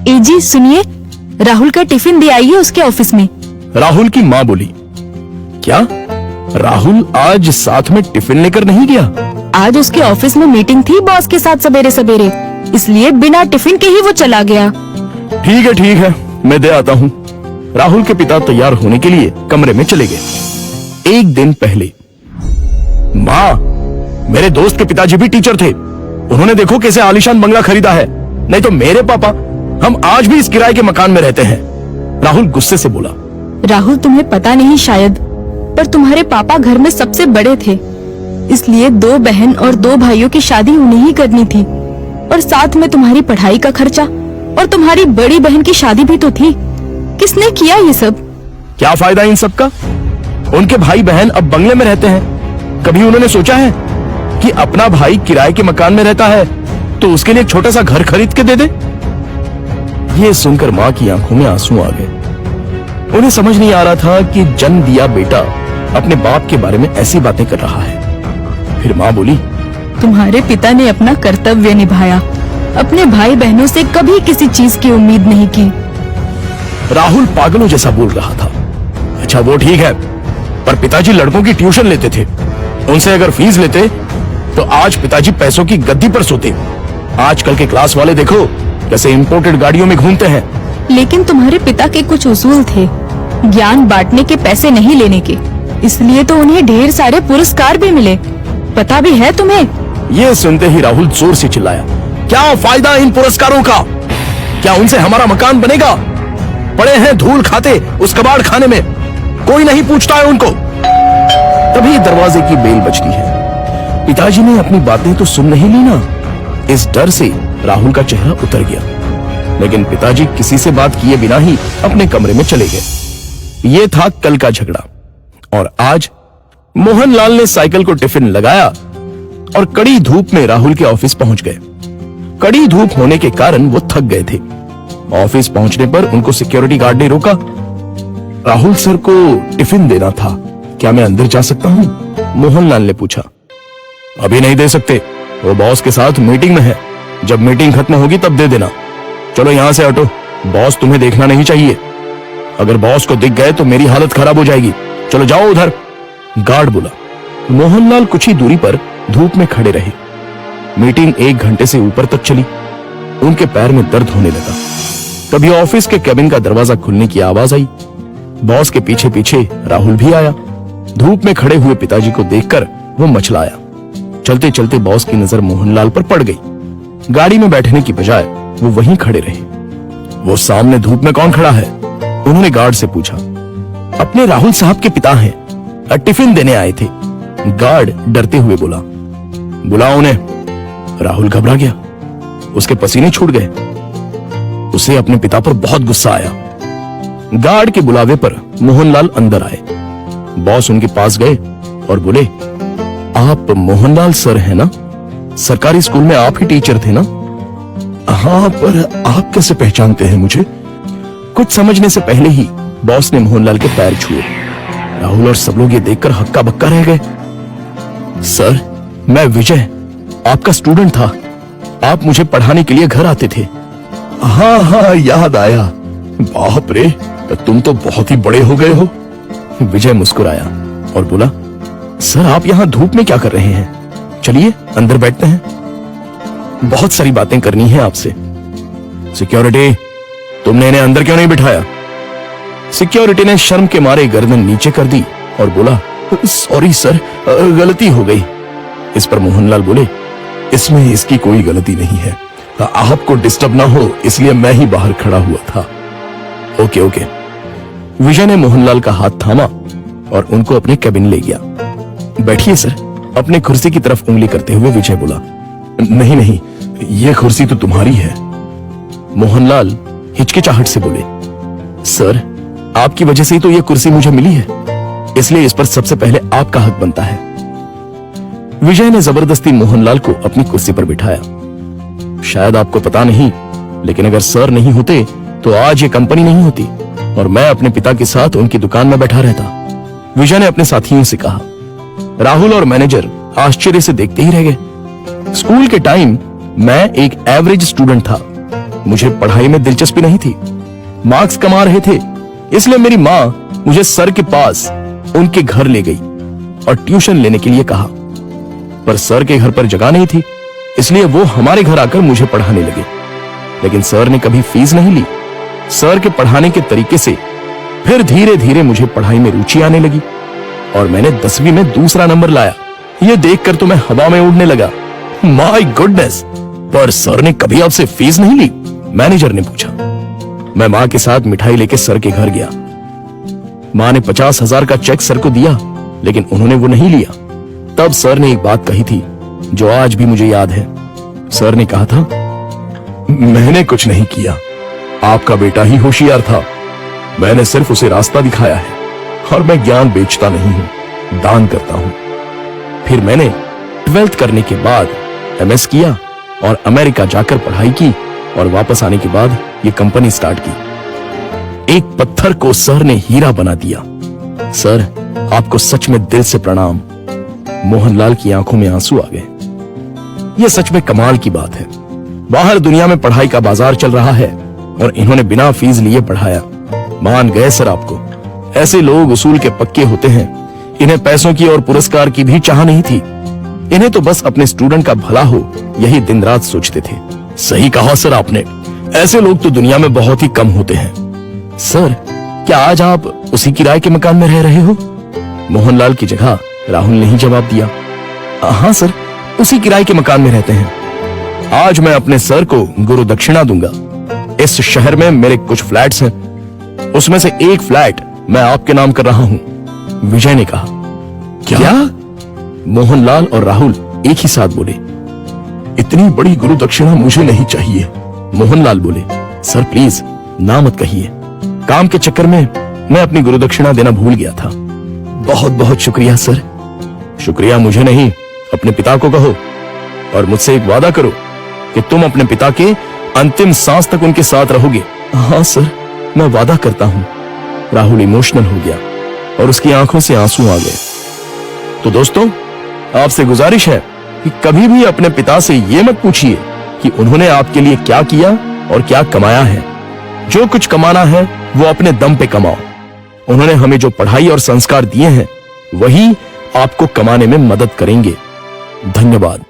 जी सुनिए, राहुल का टिफिन दे आइए उसके ऑफिस में। राहुल की माँ बोली, क्या राहुल आज साथ में टिफिन लेकर नहीं गया? आज उसके ऑफिस में मीटिंग थी बॉस के साथ सवेरे सवेरे, इसलिए बिना टिफिन के ही वो चला गया। ठीक है, मैं दे आता हूँ। राहुल के पिता तैयार होने के लिए कमरे में चले गए। एक दिन पहले, माँ, मेरे दोस्त के पिताजी भी टीचर थे। उन्होंने देखो कैसे आलीशान बंगला खरीदा है। नहीं तो मेरे पापा, हम आज भी इस किराए के मकान में रहते हैं। राहुल गुस्से से बोला। राहुल, तुम्हें पता नहीं शायद, पर तुम्हारे पापा घर में सबसे बड़े थे, इसलिए 2 बहन और 2 भाइयों की शादी उन्हें ही करनी थी, और साथ में तुम्हारी पढ़ाई का खर्चा, और तुम्हारी बड़ी बहन की शादी भी तो थी। किसने किया ये सब? क्या फायदा इन सब का? उनके भाई बहन अब बंगले में रहते हैं। कभी उन्होंने सोचा है कि अपना भाई किराए के मकान में रहता है तो उसके लिए एक छोटा सा घर खरीद के दे दे? ये सुनकर माँ की आंखों में आंसू आ गए। उन्हें समझ नहीं आ रहा था कि जन्म दिया बेटा अपने बाप के बारे में ऐसी बातें कर रहा है। फिर माँ बोली, तुम्हारे पिता ने अपना कर्तव्य निभाया, अपने भाई बहनों से कभी किसी चीज की उम्मीद नहीं की। राहुल पागलों जैसा बोल रहा था। अच्छा वो ठीक है, पर पिताजी लड़कों की ट्यूशन लेते थे। उनसे अगर फीस लेते तो आज पिताजी पैसों की गद्दी पर सोते। आजकल के क्लास वाले देखो कैसे इंपोर्टेड गाड़ियों में घूमते हैं। लेकिन तुम्हारे पिता के कुछ उसूल थे, ज्ञान बांटने के, पैसे नहीं लेने के, इसलिए तो उन्हें ढेर सारे पुरस्कार भी मिले। पता भी है तुम्हें? ये सुनते ही राहुल जोर से चिल्लाया, क्या फायदा इन पुरस्कारों का? क्या उनसे हमारा मकान बनेगा? पड़े हैं धूल खाते उस कबाड़ खाने में, कोई नहीं पूछता है उनको। तभी दरवाजे की बेल बजती है। पिताजी ने अपनी बातें तो सुन नहीं ली ना। इस डर से राहुल का चेहरा उतर गया, लेकिन पिताजी किसी से बात किए बिना ही अपने कमरे में चले गए। ये था कल का झगड़ा, और आज मोहनलाल ने साइकिल को टिफिन लगाया और कड़ी धूप में राहुल के ऑफिस पहुंच गए। कड़ी धूप होने के कारण वो थक गए थे। ऑफिस पहुंचने पर उनको सिक्योरिटी गार्ड ने रोका। राहुल सर को टिफिन देना था, क्या मैं अंदर जा सकता हूं? मोहनलाल ने पूछा। अभी नहीं दे सकते, वो बॉस के साथ मीटिंग में है। जब मीटिंग खत्म होगी तब दे देना। चलो यहां से हटो, बॉस तुम्हें देखना नहीं चाहिए। अगर बॉस को दिख गए तो मेरी हालत खराब हो जाएगी। चलो जाओ उधर, गार्ड बोला। मोहनलाल कुछ ही दूरी पर धूप में खड़े रहे। मीटिंग 1 घंटे से ऊपर तक चली। उनके पैर में दर्द होने लगा। तभी ऑफिस के केबिन का दरवाजा खुलने की आवाज आई। बॉस के पीछे पीछे राहुल भी आया। धूप में खड़े हुए पिताजी को देखकर वो मचलाया। चलते चलते बॉस की नजर मोहनलाल पर पड़ गई। गाड़ी में बैठने की बजाय वो वहीं खड़े रहे। वो सामने धूप में कौन खड़ा है? उन्होंने गार्ड से पूछा। अपने राहुल साहब के पिता हैं, टिफिन देने आए थे। गार्ड डरते हुए बोला। बुलाओ उन्हें। राहुल घबरा गया, उसके पसीने छूट गए। उसे अपने पिता पर बहुत गुस्सा आया। गार्ड के बुलावे पर मोहनलाल अंदर आए। बॉस उनके पास गए और बोले, आप मोहनलाल सर हैं ना? सरकारी स्कूल में आप ही टीचर थे ना? हाँ, पर आप कैसे पहचानते हैं मुझे? कुछ समझने से पहले ही बॉस ने मोहनलाल के पैर छुए। राहुल और सब लोग ये देखकर हक्का बक्का रह गए। सर, मैं विजय, आपका स्टूडेंट था। आप मुझे पढ़ाने के लिए घर आते थे। हाँ, याद आया। बाप रे, तुम तो बहुत ही बड़े हो गए हो। विजय मुस्कुराया और बोला, सर आप यहाँ धूप में क्या कर रहे हैं? चलिए अंदर बैठते हैं, बहुत सारी बातें करनी है आपसे। सिक्योरिटी, तुमने इन्हें अंदर क्यों नहीं बिठाया? सिक्योरिटी ने शर्म के मारे गर्दन नीचे कर दी और बोला, सॉरी सर, गलती हो गई। इस पर मोहनलाल बोले, इसमें इसकी कोई गलती नहीं है, आपको डिस्टर्ब ना हो इसलिए मैं ही बाहर खड़ा हुआ था। ओके। विजय ने मोहनलाल का हाथ थामा और उनको अपने कैबिन ले गया। बैठिए सर, अपने कुर्सी की तरफ उंगली करते हुए विजय बोला। नहीं, ये कुर्सी तो तुम्हारी है। मोहनलाल हिचकिचाहट से बोले, सर आपकी वजह से ही तो ये कुर्सी मुझे मिली है, इसलिए इस पर सबसे पहले आपका हक बनता है। विजय ने जबरदस्ती मोहनलाल को अपनी कुर्सी पर बिठाया। शायद आपको पता नहीं, लेकिन अगर सर नहीं होते तो आज ये कंपनी नहीं होती और मैं अपने पिता के साथ उनकी दुकान में बैठा रहता। विजय ने अपने साथियों से कहा। राहुल और मैनेजर आश्चर्य से देखते ही रह गए। स्कूल के टाइम मैं एक एवरेज स्टूडेंट था, मुझे पढ़ाई में दिलचस्पी नहीं थी। मार्क्स कमा रहे थे, इसलिए मेरी माँ मुझे सर के पास उनके घर ले गई और ट्यूशन लेने के लिए कहा। पर सर के घर पर जगह नहीं थी, इसलिए वो हमारे घर आकर मुझे पढ़ाने लगे। लेकिन सर ने कभी फीस नहीं ली। सर के पढ़ाने के तरीके से फिर धीरे धीरे मुझे पढ़ाई में रुचि आने लगी और मैंने 10वीं में दूसरा नंबर लाया। ये देखकर तो मैं हवा में उड़ने लगा। My goodness! पर सर ने कभी आपसे फीस नहीं ली? मैनेजर ने पूछा। मैं मां के साथ मिठाई लेके सर के घर गया। मां ने 50,000 का चेक सर को दिया, लेकिन उन्होंने वो नहीं लिया। तब सर ने एक बात कही थी जो आज भी मुझे याद है। सर ने कहा था, मैंने कुछ नहीं किया, आपका बेटा ही होशियार था। मैंने सिर्फ उसे रास्ता दिखाया है और मैं ज्ञान बेचता नहीं हूं, दान करता हूं। फिर मैंने 12th करने के बाद MS किया और अमेरिका जाकर पढ़ाई की और वापस आने के बाद ये कंपनी स्टार्ट की। एक पत्थर को सर ने हीरा बना दिया। सर, आपको सच में दिल से प्रणाम। मोहनलाल की आंखों में आंसू आ गए। यह सच में कमाल की बात है। बाहर दुनिया में पढ़ाई का बाजार चल रहा है और इन्होंने बिना फीस लिए पढ़ाया। मान गए सर आपको। ऐसे लोग उसूल के पक्के होते हैं। इन्हें पैसों की और पुरस्कार की भी चाह नहीं थी। इन्हें तो बस अपने स्टूडेंट का भला हो, यही दिन रात सोचते थे। सही कहा सर आपने। ऐसे लोग तो दुनिया में बहुत ही कम होते हैं। सर, क्या आज आप उसी किराए के मकान में रह रहे हो? मोहनलाल की जगह राहुल ने ही जवाब दिया। हाँ सर, उसी किराए के मकान में रहते हैं। आज मैं अपने सर को गुरु दक्षिणा दूंगा। इस शहर में मेरे कुछ फ्लैट्स हैं, उसमें से एक फ्लैट मैं आपके नाम कर रहा हूं। विजय ने कहा। क्या? मोहनलाल और राहुल एक ही साथ बोले। इतनी बड़ी गुरु दक्षिणा मुझे नहीं चाहिए। मोहनलाल बोले, सर प्लीज ना मत कहिए। काम के चक्कर में मैं अपनी गुरु दक्षिणा देना भूल गया था। बहुत बहुत शुक्रिया सर। शुक्रिया मुझे नहीं, अपने पिता को कहो और मुझसे एक वादा करो कि तुम अपने पिता के अंतिम सांस तक उनके साथ रहोगे। हाँ सर, मैं वादा करता हूं। राहुल इमोशनल हो गया और उसकी आंखों से आंसू आ गए। तो दोस्तों, आपसे गुजारिश है कि कभी भी अपने पिता से ये मत पूछिए कि उन्होंने आपके लिए क्या किया और क्या कमाया है। जो कुछ कमाना है वो अपने दम पे कमाओ। उन्होंने हमें जो पढ़ाई और संस्कार दिए हैं वही आपको कमाने में मदद करेंगे। धन्यवाद।